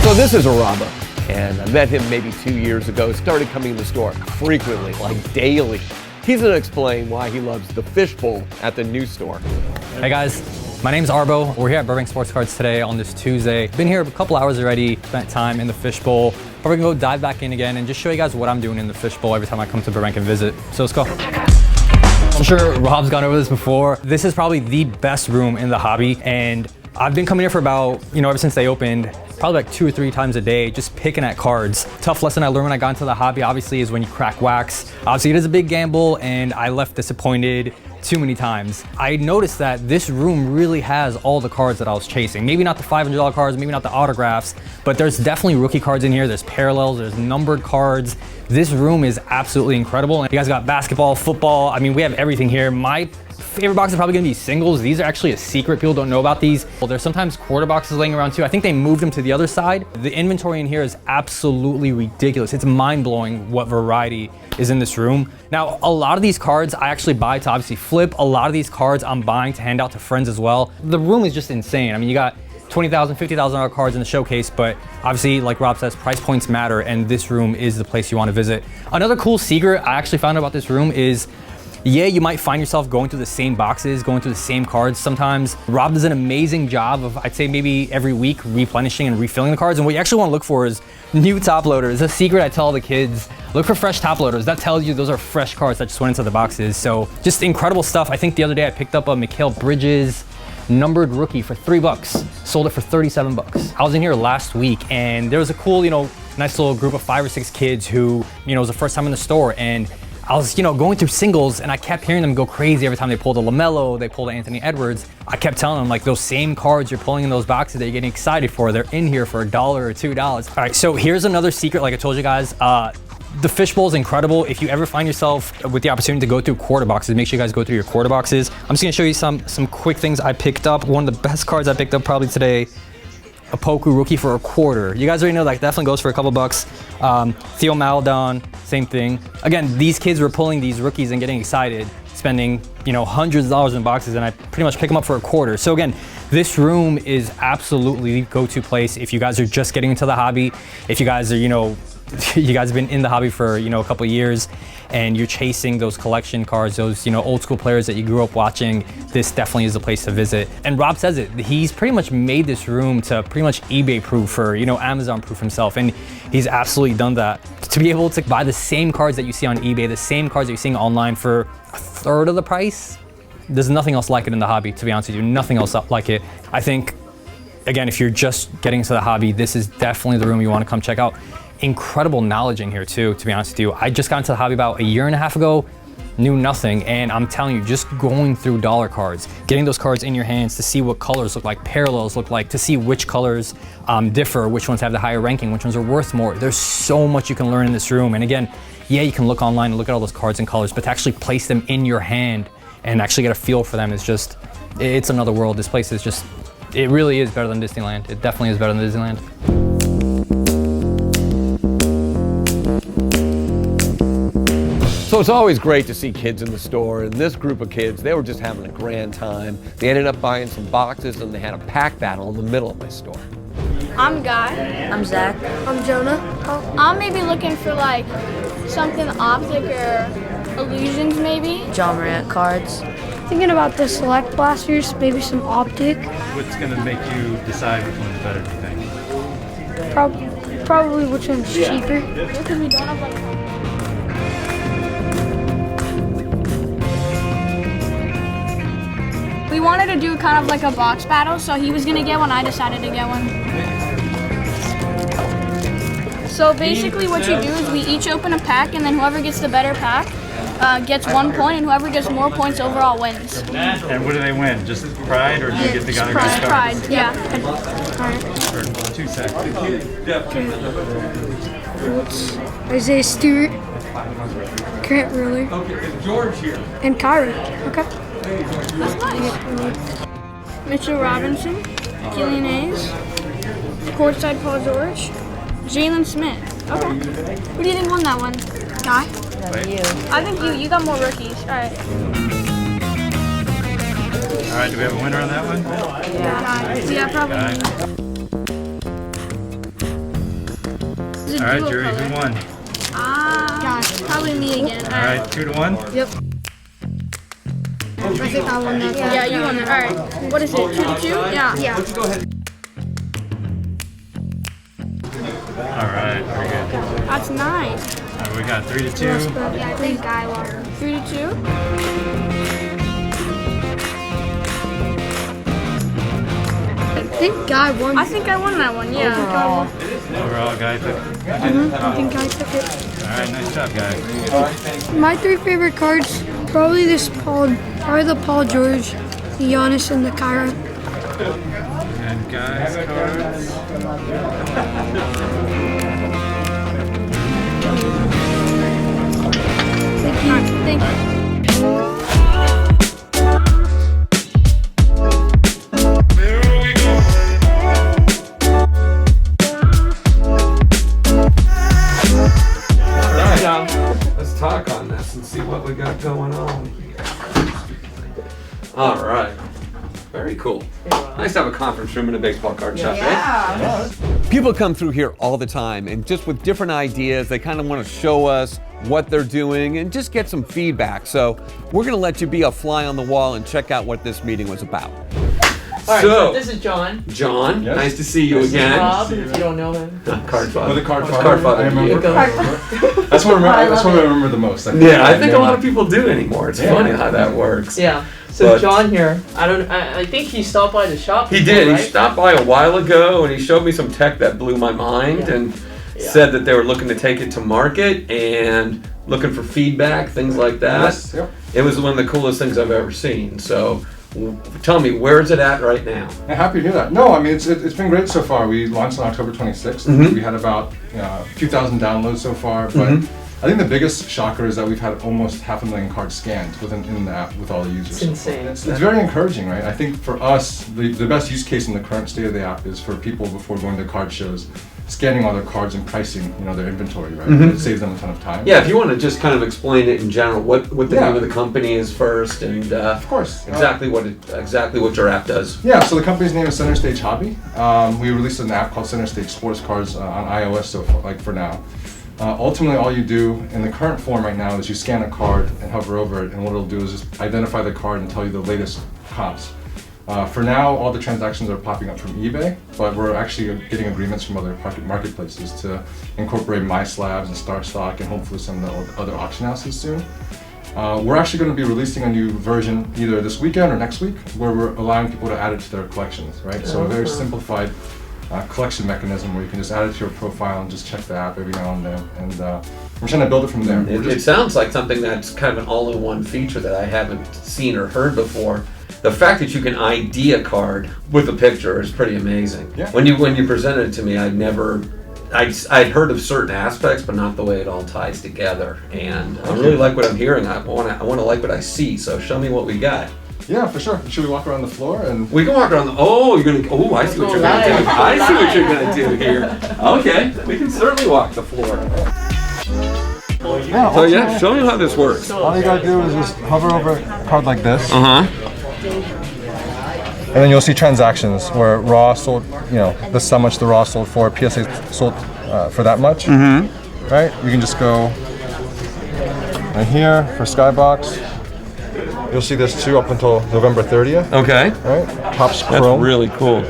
So this is Araba, and I met him maybe 2 years ago. Started coming to the store frequently, like daily. He's gonna explain why he loves the fishbowl at the new store. Hey guys, my name's Arbo. We're here at Burbank Sports Cards today on this Tuesday. Been here a couple hours already, spent time in the fishbowl. But we're gonna go dive back in again and just show you guys what I'm doing in the fishbowl every time I come to Burbank and visit. So let's go. I'm sure Rob's gone over this before. This is probably the best room in the hobby, and I've been coming here for about, ever since they opened, probably like 2 or 3 times a day, just picking at cards. Tough lesson I learned when I got into the hobby, obviously, is when you crack wax. Obviously, it is a big gamble, and I left disappointed too many times. I noticed that this room really has all the cards that I was chasing. Maybe not the $500 cards, maybe not the autographs, but there's definitely rookie cards in here. There's parallels, there's numbered cards. This room is absolutely incredible. And you guys got basketball, football. I mean, we have everything here. My favorite box is probably gonna be singles. These are actually a secret. People don't know about these. Well, there's sometimes quarter boxes laying around too. I think they moved them to the other side. The inventory in here is absolutely ridiculous. It's mind-blowing what variety is in this room. Now, a lot of these cards I actually buy to obviously flip. A lot of these cards I'm buying to hand out to friends as well. The room is just insane. I mean, you got $20,000, $50,000 cards in the showcase, but obviously, like Rob says, price points matter, and this room is the place you want to visit. Another cool secret I actually found out about this room is, yeah, you might find yourself going through the same boxes, going through the same cards sometimes. Rob does an amazing job of, I'd say maybe every week, replenishing and refilling the cards. And what you actually want to look for is new top loaders. A secret I tell all the kids, look for fresh top loaders. That tells you those are fresh cards that just went into the boxes. So just incredible stuff. I think the other day I picked up a Mikal Bridges numbered rookie for $3. Sold it for $37. I was in here last week, and there was a cool, nice little group of 5 or 6 kids who, it was the first time in the store, and I was, going through singles, and I kept hearing them go crazy every time they pulled a LaMelo, they pulled an Anthony Edwards. I kept telling them, like, those same cards you're pulling in those boxes that you're getting excited for, they're in here for $1 or $2. All right, so here's another secret, like I told you guys. The fishbowl is incredible. If you ever find yourself with the opportunity to go through quarter boxes, make sure you guys go through your quarter boxes. I'm just gonna show you some quick things I picked up. One of the best cards I picked up probably today, a Poku rookie for $25. You guys already know that definitely goes for a couple bucks. Theo Maledon, same thing. Again, these kids were pulling these rookies and getting excited, spending hundreds of dollars in boxes, and I pretty much pick them up for $25. So again, this room is absolutely the go-to place if you guys are just getting into the hobby. If you guys are, you guys have been in the hobby for a couple of years and you're chasing those collection cards, those old school players that you grew up watching, this definitely is the place to visit. And Rob says it, he's pretty much made this room to pretty much eBay proof or Amazon proof himself, and he's absolutely done that. To be able to buy the same cards that you see on eBay, the same cards that you're seeing online for 1/3 of the price, there's nothing else like it in the hobby, to be honest with you, nothing else like it. I think, again, if you're just getting into the hobby, this is definitely the room you want to come check out. Incredible knowledge in here too, to be honest with you. I just got into the hobby about 1.5 years ago, knew nothing, and I'm telling you, just going through dollar cards, getting those cards in your hands to see what colors look like, parallels look like, to see which colors differ, which ones have the higher ranking, which ones are worth more. There's so much you can learn in this room. And again, yeah, you can look online and look at all those cards and colors, but to actually place them in your hand and actually get a feel for them is just, it's another world. This place is just, it really is better than Disneyland. It definitely is better than Disneyland. So it's always great to see kids in the store, and this group of kids, they were just having a grand time. They ended up buying some boxes, and they had a pack battle in the middle of my store. I'm Guy. I'm Zach. I'm Jonah. I'm maybe looking for like something optic or illusions maybe. John Morant cards. Thinking about the select blasters, maybe some optic. What's going to make you decide which one's better, do you think? Probably which one's cheaper. Because we don't have like... We wanted to do kind of like a box battle, so he was gonna get one, I decided to get one. So basically what you do is we each open a pack, and then whoever gets the better pack gets 1 point, and whoever gets more points overall wins. And what do they win? Just pride, or do you get the guy who gets Pride, yeah. For 2 seconds. Isaiah Stewart, Grant Ruler, and Kyrie. Okay. That's nice. Mitchell Robinson, Killian Hayes, courtside Paul George, Jalen Smith. Okay. Who do you think won that one? Guy? I think you got more rookies. All right. All right, do we have a winner on that one? Yeah, probably. All right, Jury, who won? Probably me again. All right, 2-1? Yep. I think I won that. Yeah, you won it. All right. What is it? 2-2? Yeah. Yeah. All right, very good. That's nice. All right, we got 3-2. Yeah, I think Guy won. 3-2. I think Guy won. I think I won that one. Yeah. Overall, Guy took it. I think Guy took it. All right, nice job, Guy. My 3 favorite cards, probably the Paul George, the Giannis, and the Kyra. And Guy's cards. Thank you. Let's talk on this and see what we got going on here. All right. Very cool. Nice to have a conference room in a baseball card shop, eh? People come through here all the time, and just with different ideas, they kind of want to show us what they're doing and just get some feedback. So we're going to let you be a fly on the wall and check out what this meeting was about. All right, so this is John. John, Yes. nice to see you This again. is Rob, if you don't know him. Card father. The card father. Card father. I remember. Go. That's what I remember the most. Yeah, I think a lot of people do anymore. It's funny how that works. Yeah. So But- John here, I think he stopped by the shop. He before, did. Right? He stopped by a while ago and he showed me some tech that blew my mind and said that they were looking to take it to market and looking for feedback, things like that. Yes, yep. It was one of the coolest things I've ever seen. So tell me, where is it at right now? I'm happy to hear that. No, I mean, it's been great so far. We launched on October 26th. Mhm. We had about a few thousand downloads so far, but I think the biggest shocker is that we've had almost 500,000 cards scanned in the app with all the users. It's insane. It's very encouraging, right? I think for us, the best use case in the current state of the app is for people before going to card shows, scanning all their cards and pricing, their inventory, right? It saves them a ton of time. Yeah, if you want to just kind of explain it in general, what the name of the company is first, and Of course. exactly what your app does. Yeah, so the company's name is Center Stage Hobby. We released an app called Center Stage Sports Cards on iOS for now. Ultimately, all you do in the current form right now is you scan a card and hover over it, and what it'll do is just identify the card and tell you the latest comps. For now, all the transactions are popping up from eBay, but we're actually getting agreements from other marketplaces to incorporate MySlabs and StarStock and hopefully some of the other auction houses soon. We're actually going to be releasing a new version either this weekend or next week, where we're allowing people to add it to their collections, right? So a very simplified collection mechanism where you can just add it to your profile and just check the app every now and then. And we're trying to build it from there. It sounds like something that's kind of an all-in-one feature that I haven't seen or heard before. The fact that you can ID a card with a picture is pretty amazing. Yeah. When you presented it to me, I'd heard of certain aspects, but not the way it all ties together. And I really like what I'm hearing. I want to like what I see. So show me what we got. Yeah, for sure. Should we walk around the floor and? We can walk around. I see what you're gonna do. I see what you're gonna do here. Okay, we can certainly walk the floor. Yeah. So yeah, show me how this works. All you gotta do is just hover over a card like this, Uh huh. and then you'll see transactions where raw sold, this is how much the raw sold for, PSA sold for that much. Mm-hmm. Right? You can just go right here for Skybox. You'll see this too up until November 30th. Okay. Right? Pops That's Chrome. really cool.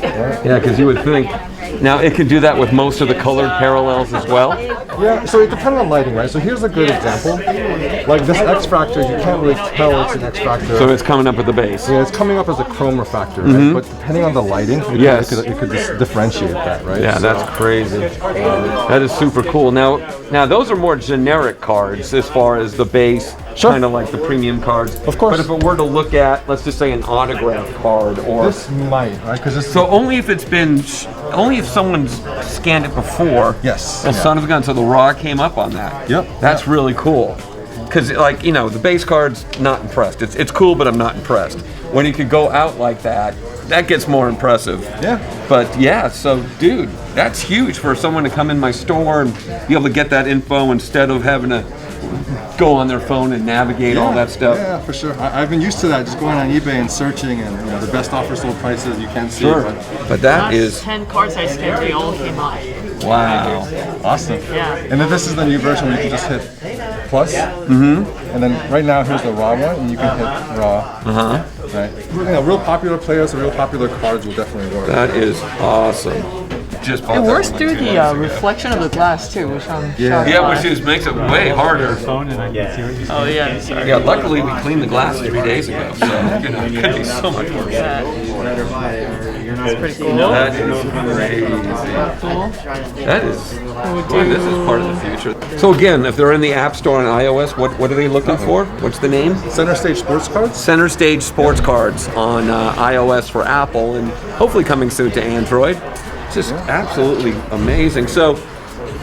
Yeah, because you would think. Now it can do that with most of the colored parallels as well. Yeah, so it depends on lighting, right? So here's a good example. Like this X Factor, you can't really tell it's an X Factor. So it's coming up at the base. Yeah, it's coming up as a chrome refractor, right? But depending on the lighting, it could just differentiate that, right? Yeah, that's crazy. That is super cool. Now those are more generic cards as far as the base, kind of like the premium cards. Of course. But if it were to look at, let's just say, an autograph card, or This might, right? Because this. so only if someone's scanned it before. Yes. Well, yeah. son of a gun. So the raw came up on that. Yep. That's really cool. because like, you know, the base card's not impressed. It's cool, but I'm not impressed. When you could go out like that, that gets more impressive. Yeah. But yeah, so dude, that's huge for someone to come in my store and be able to get that info instead of having to go on their phone and navigate all that stuff. Yeah, for sure. I've been used to that, just going on eBay and searching, and you know, the best offer sold prices you can see. Sure. But that Last is 10 cards I scanned, they all came off. wow. Awesome. Yeah. And then this is the new version where you can just hit plus. Mm-hmm. And then right now here's the raw one, and you can hit raw. Right. You know, real popular players, real popular cards will definitely work. That is awesome. Just It works through the reflection of the glass too, which I'm shocked Yeah, by. which just makes it way harder. Phone and I can see what you Oh yeah, sorry. Yeah, luckily we cleaned the glass 3 days ago, so you know, it could be so much worse. That's pretty cool. That is crazy. That is, boy, this is part of the future. So again, if they're in the App Store on iOS, what are they looking for? What's the name? Center Stage Sports Cards. Center Stage Sports Cards on iOS for Apple, and hopefully coming soon to Android. Just absolutely amazing. So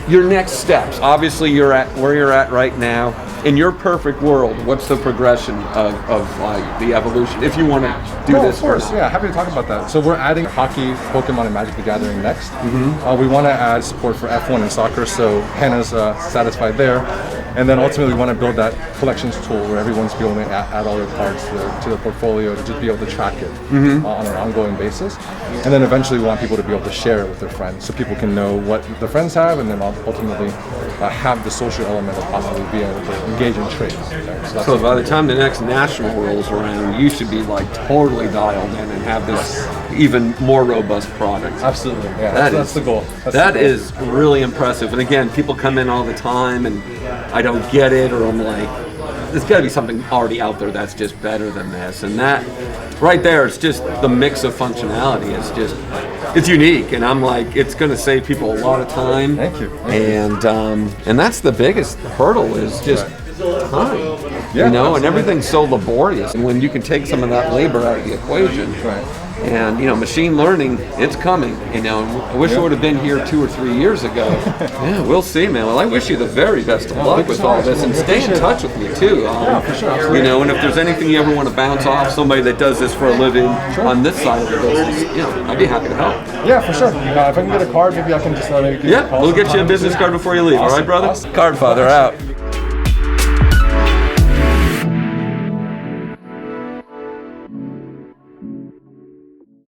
your next steps, obviously you're at where you're at right now. In your perfect world, what's the progression of like the evolution? If you want to do this Of course, first. yeah, happy to talk about that. So we're adding hockey, Pokemon, and Magic the Gathering next. We want to add support for F1 and soccer, so Hannah's satisfied there. And then ultimately we want to build that collections tool where everyone's be able to add all their cards to the portfolio to just be able to track it on an ongoing basis. And then eventually we want people to be able to share it with their friends so people can know what their friends have, and then ultimately have the social element of possibly being able to engage in trades. Right? So by the time the next national rolls around, you should be like totally dialed in and have this even more robust product. Absolutely, yeah. That's the goal. That is really impressive. And again, people come in all the time and I don't get it, or I'm like, there's got to be something already out there that's just better than this. And that right there, it's just the mix of functionality. It's unique, and I'm like, it's going to save people a lot of time. Thank you. And that's the biggest hurdle is just time. Yeah, you know, and absolutely. everything's so laborious. And when you can take some of that labor out of the equation, Right. and you know, machine learning, it's coming. You know, I wish I would have been here 2 or 3 years ago. Yeah, we'll see, man. Well, I wish you the very best of luck with all this, and stay in touch with me too. for sure. You know, and if there's anything you ever want to bounce off somebody that does this for a living on this side of the business, you know, I'd be happy to help. Yeah, for sure. If I can get a card, maybe I can just maybe give you a Yeah, call we'll get you a sometime. business card before you leave. All right, Awesome, brother? awesome. Card Father out.